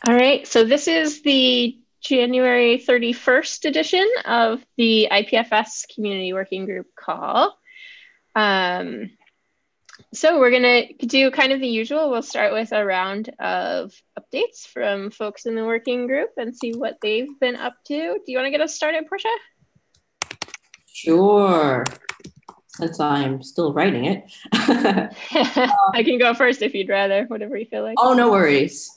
All right, so this is the January 31st edition of the IPFS Community Working Group call. So we're going to do kind of the usual. We'll start with a round of updates from folks in the working group and see what they've been up to. Do you want to get us started, Portia? Sure, since I'm still writing it. I can go first if you'd rather, whatever you feel like. Oh, no worries.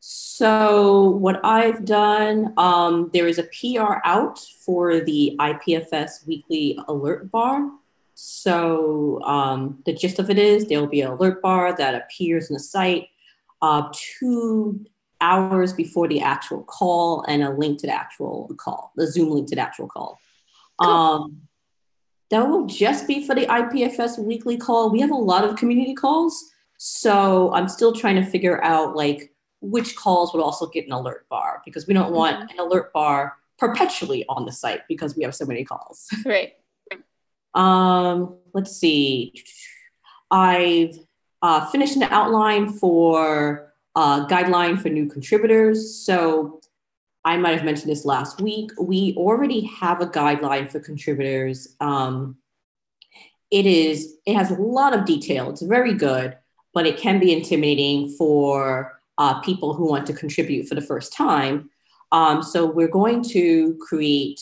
So what I've done, there is a PR out for the IPFS weekly alert bar. So the gist of it is there'll be an alert bar that appears on the site 2 hours before the actual call and a link to the actual call, the Zoom link to the actual call. Cool. That will just be for the IPFS weekly call. We have a lot of community calls. So I'm still trying to figure out like which calls would also get an alert bar because we don't want an alert bar perpetually on the site because we have so many calls. Right. Let's see. I've finished an outline for a guideline for new contributors. So I might have mentioned this last week. We already have a guideline for contributors. It has a lot of detail. It's very good, but it can be intimidating for people who want to contribute for the first time. So I'm going to create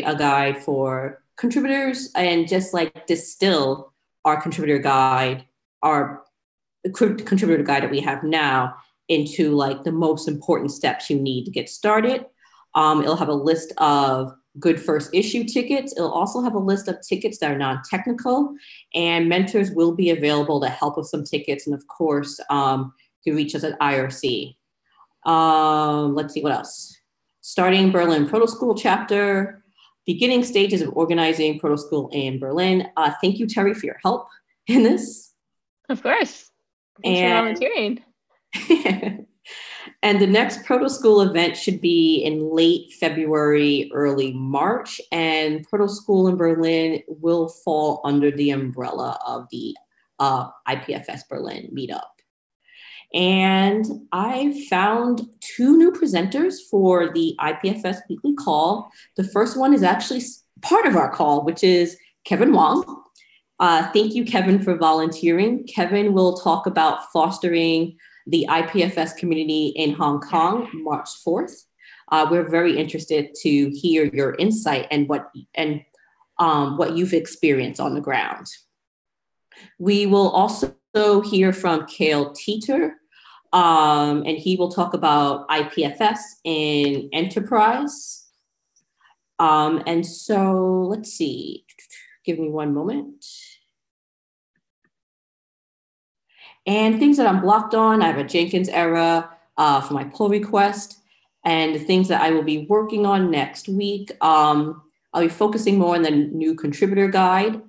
a guide for contributors and just like distill our contributor guide that we have now into like the most important steps you need to get started. It'll have a list of good first issue tickets. It'll also have a list of tickets that are non-technical, and mentors will be available to help with some tickets. And of course, you can reach us at IRC. Let's see what else. Starting Berlin Proto School chapter, beginning stages of organizing Proto School in Berlin. Thank you, Terry, for your help in this. Of course. Thanks for volunteering. And the next Proto School event should be in late February, early March. And Proto School in Berlin will fall under the umbrella of the IPFS Berlin meetup. And I found 2 new presenters for the IPFS weekly call. The first one is actually part of our call, which is Kevin Wong. Thank you, Kevin, for volunteering. Kevin will talk about fostering the IPFS community in Hong Kong, March 4th. We're very interested to hear your insight and what you've experienced on the ground. We will also hear from Cale Teeter, and he will talk about IPFS in enterprise. And so let's see, give me one moment. And things that I'm blocked on, I have a Jenkins error for my pull request. And the things that I will be working on next week, I'll be focusing more on the new contributor guide.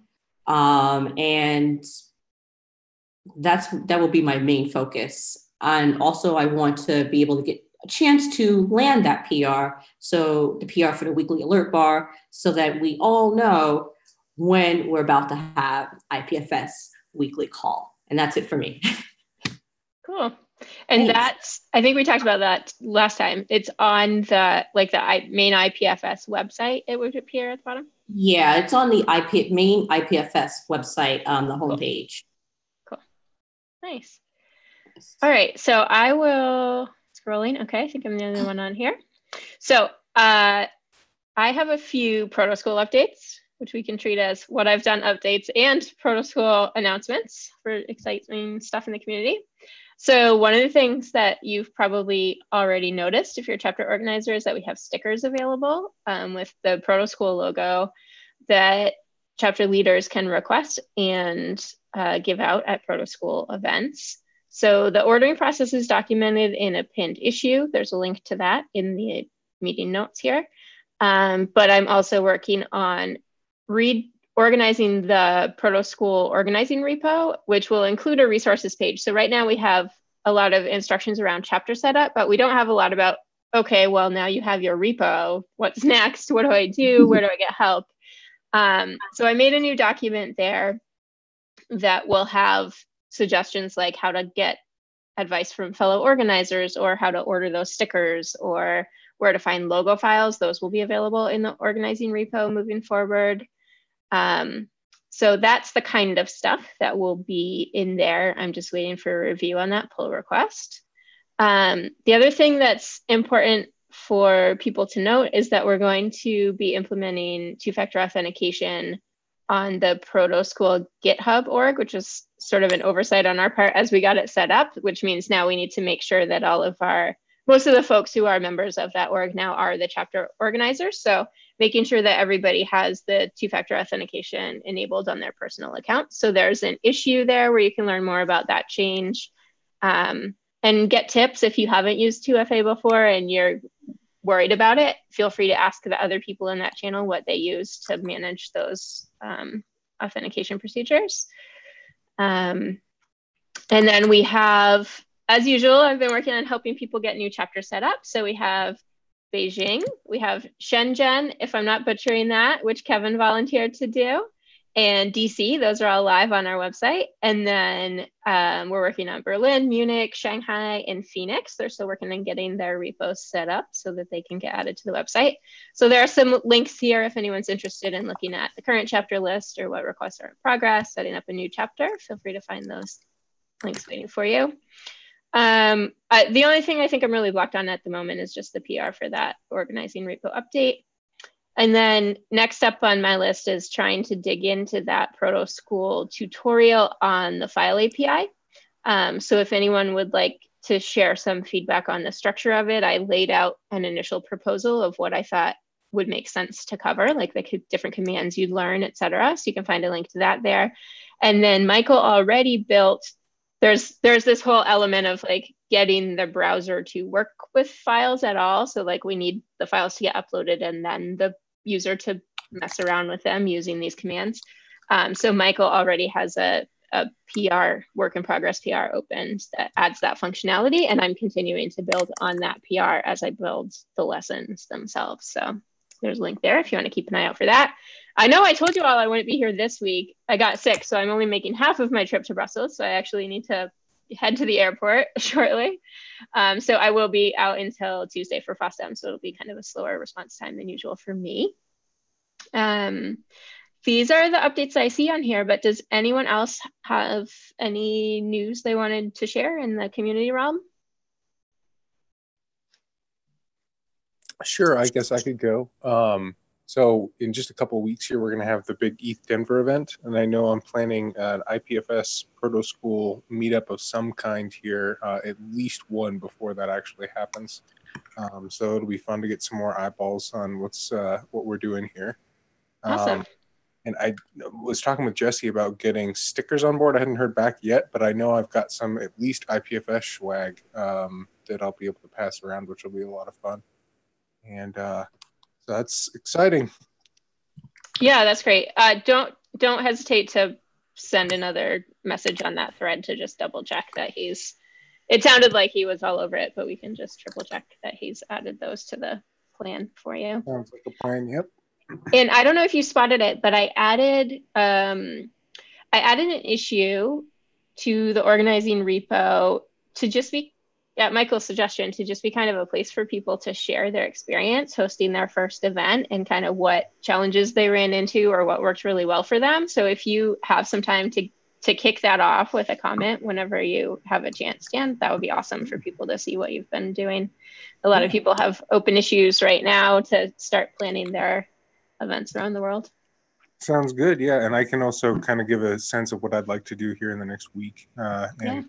And that will be my main focus. And also I want to be able to get a chance to land that PR. So the PR for the weekly alert bar, so that we all know when we're about to have IPFS weekly call. And that's it for me. Cool. And Thanks. I think we talked about that last time. It's on the main IPFS website. It would appear at the bottom. Yeah, it's on the main IPFS website on the homepage. Cool. Nice. All right. So I will scrolling. Okay. I think I'm the only one on here. So I have a few Proto School updates, which we can treat as what I've done updates and Proto School announcements for exciting stuff in the community. So one of the things that you've probably already noticed if you're a chapter organizer is that we have stickers available with the Proto School logo that chapter leaders can request and give out at Proto School events. So the ordering process is documented in a pinned issue. There's a link to that in the meeting notes here. But I'm also working on reorganizing the Proto School organizing repo, which will include a resources page. So right now we have a lot of instructions around chapter setup, but we don't have a lot about, okay, well, now you have your repo. What's next? What do I do? Where do I get help? So I made a new document there that will have suggestions like how to get advice from fellow organizers, or how to order those stickers, or where to find logo files. Those will be available in the organizing repo moving forward. So that's the kind of stuff that will be in there. I'm just waiting for a review on that pull request. The other thing that's important for people to note is that we're going to be implementing two-factor authentication on the Proto School GitHub org, which is sort of an oversight on our part as we got it set up, which means now we need to make sure that most of the folks who are members of that org now are the chapter organizers. So making sure that everybody has the two-factor authentication enabled on their personal account. So there's an issue there where you can learn more about that change and get tips. If you haven't used 2FA before and you're worried about it, feel free to ask the other people in that channel what they use to manage those authentication procedures. And then we have, as usual, I've been working on helping people get new chapters set up. So we have Beijing, we have Shenzhen, if I'm not butchering that, which Kevin volunteered to do, and DC. Those are all live on our website. And then we're working on Berlin, Munich, Shanghai, and Phoenix. They're still working on getting their repos set up so that they can get added to the website. So there are some links here if anyone's interested in looking at the current chapter list or what requests are in progress, setting up a new chapter. Feel free to find those links waiting for you. The only thing I think I'm really blocked on at the moment is just the PR for that organizing repo update. And then next up on my list is trying to dig into that Proto School tutorial on the file API. So if anyone would like to share some feedback on the structure of it, I laid out an initial proposal of what I thought would make sense to cover, like the different commands you'd learn, et cetera. So you can find a link to that there. And then Michael already built, there's this whole element of like getting the browser to work with files at all. So like we need the files to get uploaded and then the user to mess around with them using these commands. So Michael already has a PR, work in progress PR opened that adds that functionality. And I'm continuing to build on that PR as I build the lessons themselves. So there's a link there if you want to keep an eye out for that. I know I told you all I wouldn't be here this week. I got sick, so I'm only making half of my trip to Brussels. So I actually need to head to the airport shortly. So I will be out until Tuesday for FOSDEM. So it'll be kind of a slower response time than usual for me. These are the updates I see on here, but does anyone else have any news they wanted to share in the community realm? Sure, I guess I could go. So in just a couple of weeks here, we're going to have the big ETH Denver event. And I know I'm planning an IPFS Proto School meetup of some kind here, at least one before that actually happens. So it'll be fun to get some more eyeballs on what we're doing here. Awesome. And I was talking with Jesse about getting stickers on board. I hadn't heard back yet, but I know I've got some at least IPFS swag that I'll be able to pass around, which will be a lot of fun. And so that's exciting. Yeah, that's great. Don't hesitate to send another message on that thread to just double check that it sounded like he was all over it, but we can just triple check that he's added those to the plan for you. Sounds like a plan, yep. And I don't know if you spotted it, but I added an issue to the organizing repo to just be, at Michael's suggestion, to just be kind of a place for people to share their experience hosting their first event and kind of what challenges they ran into or what worked really well for them. So if you have some time to kick that off with a comment whenever you have a chance, Dan, that would be awesome for people to see what you've been doing. A lot of people have open issues right now to start planning their events around the world. Sounds good, yeah. And I can also kind of give a sense of what I'd like to do here in the next week. Yeah.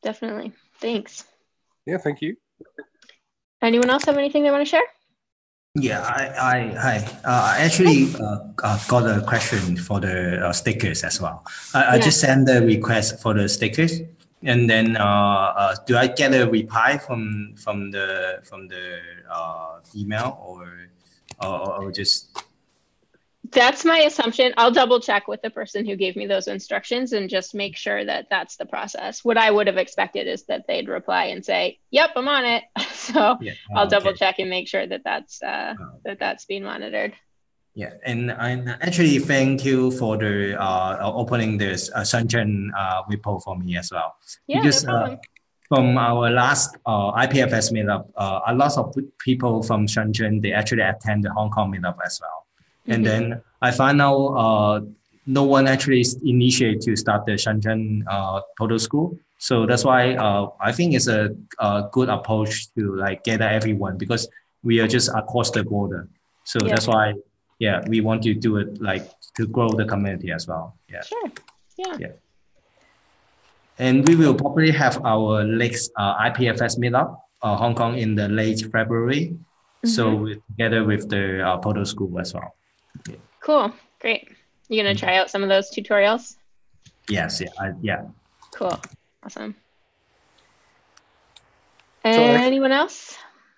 Definitely. Thanks. Yeah, thank you. Anyone else have anything they want to share? Yeah, hi. I actually got a question for the stickers as well. I just sent the request for the stickers, and then do I get a reply from the email or just? That's my assumption. I'll double check with the person who gave me those instructions and just make sure that that's the process. What I would have expected is that they'd reply and say, "Yep, I'm on it." So yeah. I'll double check and make sure that that's being monitored. Yeah, and actually thank you for the opening this Shenzhen repo for me as well. Yeah, Because no problem. from our last IPFS meetup, a lot of people from Shenzhen, they actually attend the Hong Kong meetup as well. And then I found out no one actually initiated to start the Shenzhen Total School. So that's why I think it's a good approach to like gather everyone, because we are just across the border. So that's why, yeah, we want to do it like to grow the community as well. Yeah. Sure. Yeah. Yeah. And we will probably have our next IPFS meetup, Hong Kong in the late February. So together with the Poto School as well. Yeah. Cool. Great. You gonna try out some of those tutorials? Yes. Yeah. Cool. Awesome. So Anyone else?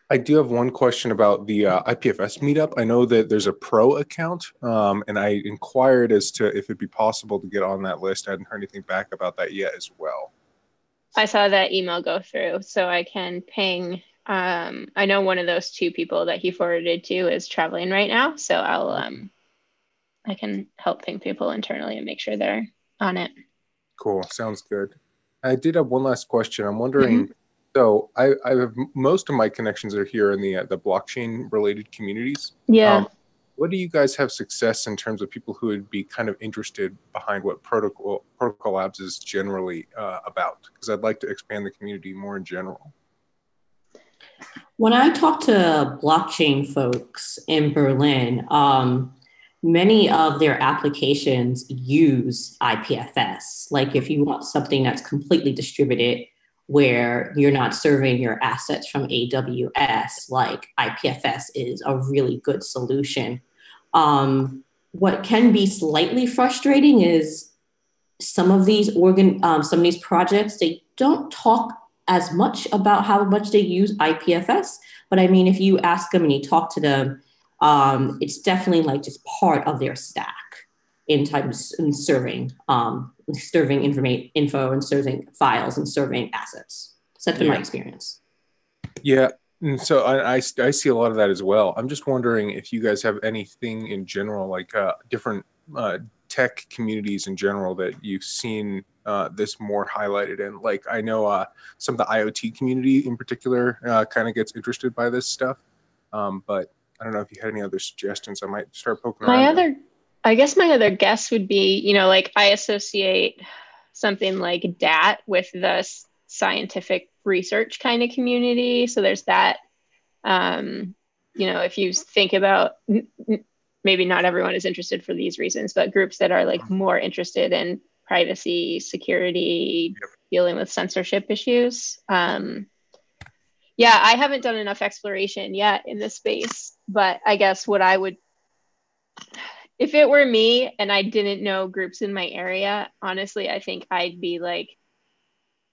I do have one question about the IPFS meetup. I know that there's a pro account, and I inquired as to if it'd be possible to get on that list. I hadn't heard anything back about that yet as well. I saw that email go through, so I can ping. I know one of those two people that he forwarded to is traveling right now, so I can help ping people internally and make sure they're on it. Cool. Sounds good. I did have one last question. I'm wondering, so I have most of my connections are here in the blockchain related communities. Yeah. What do you guys have success in terms of people who would be kind of interested behind what Protocol Labs is generally about? Because I'd like to expand the community more in general. When I talk to blockchain folks in Berlin, many of their applications use IPFS. Like if you want something that's completely distributed, where you're not serving your assets from AWS, like IPFS is a really good solution. What can be slightly frustrating is some of these projects, they don't talk as much about how much they use IPFS. But I mean, if you ask them and you talk to them, it's definitely like just part of their stack in serving info and serving files and serving assets. So that's been my experience. Yeah. And so I see a lot of that as well. I'm just wondering if you guys have anything in general, like different tech communities in general that you've seen this more highlighted in. Like I know some of the IoT community in particular kind of gets interested by this stuff. But I don't know if you had any other suggestions. I might start poking around. I guess my other guess would be, like I associate something like DAT with the scientific research kind of community. So there's that, if you think about, maybe not everyone is interested for these reasons, but groups that are like more interested in privacy, security, dealing with censorship issues. Yeah, I haven't done enough exploration yet in this space, but I guess if it were me and I didn't know groups in my area, honestly, I think I'd be like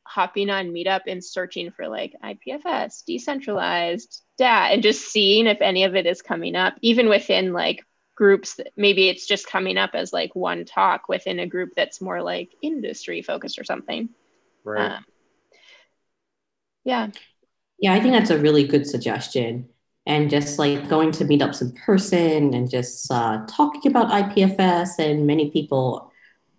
hopping on Meetup and searching for like IPFS, decentralized, DAT, and just seeing if any of it is coming up, even within like groups that maybe it's just coming up as like one talk within a group that's more like industry focused or something. Right. Yeah. Yeah, I think that's a really good suggestion. And just like going to meetups in person and just talking about IPFS, and many people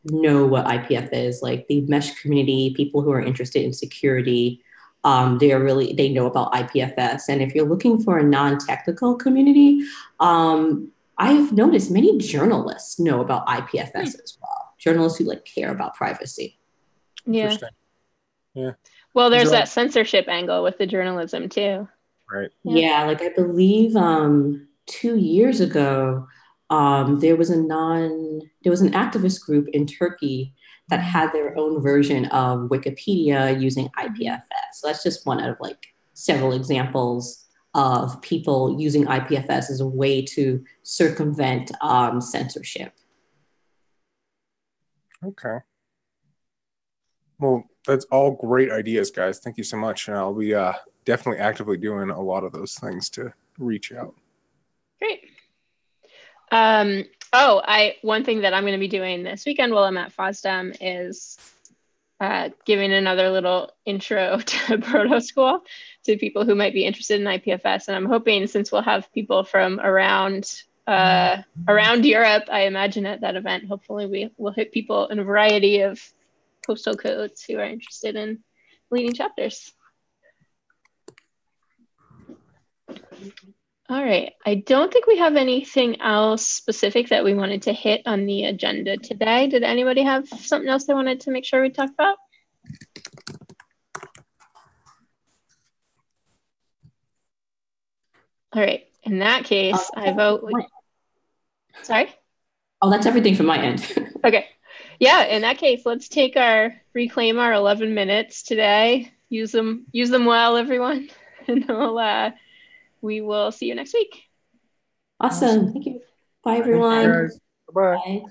know what IPF is, like the mesh community, people who are interested in security, they know about IPFS. And if you're looking for a non-technical community, I've noticed many journalists know about IPFS as well. Journalists who like care about privacy. Yeah. Interesting. Yeah. Well, there's that censorship angle with the journalism too. Right. Yeah, like I believe 2 years ago, there was an activist group in Turkey that had their own version of Wikipedia using IPFS. So that's just one out of like several examples of people using IPFS as a way to circumvent censorship. Okay. Well, that's all great ideas, guys. Thank you so much. And I'll be definitely actively doing a lot of those things to reach out. Great. One thing that I'm going to be doing this weekend while I'm at FOSDEM is giving another little intro to Proto School to people who might be interested in IPFS. And I'm hoping, since we'll have people from around around Europe, I imagine, at that event. Hopefully we will hit people in a variety of postal codes who are interested in leading chapters. All right, I don't think we have anything else specific that we wanted to hit on the agenda today. Did anybody have something else they wanted to make sure we talked about? All right, in that case, I vote. Sorry? Oh, that's everything from my end. Okay. Yeah, in that case, let's reclaim our 11 minutes today. Use them well, everyone. And we will see you next week. Awesome. Thank you. Bye, everyone. Bye. Bye.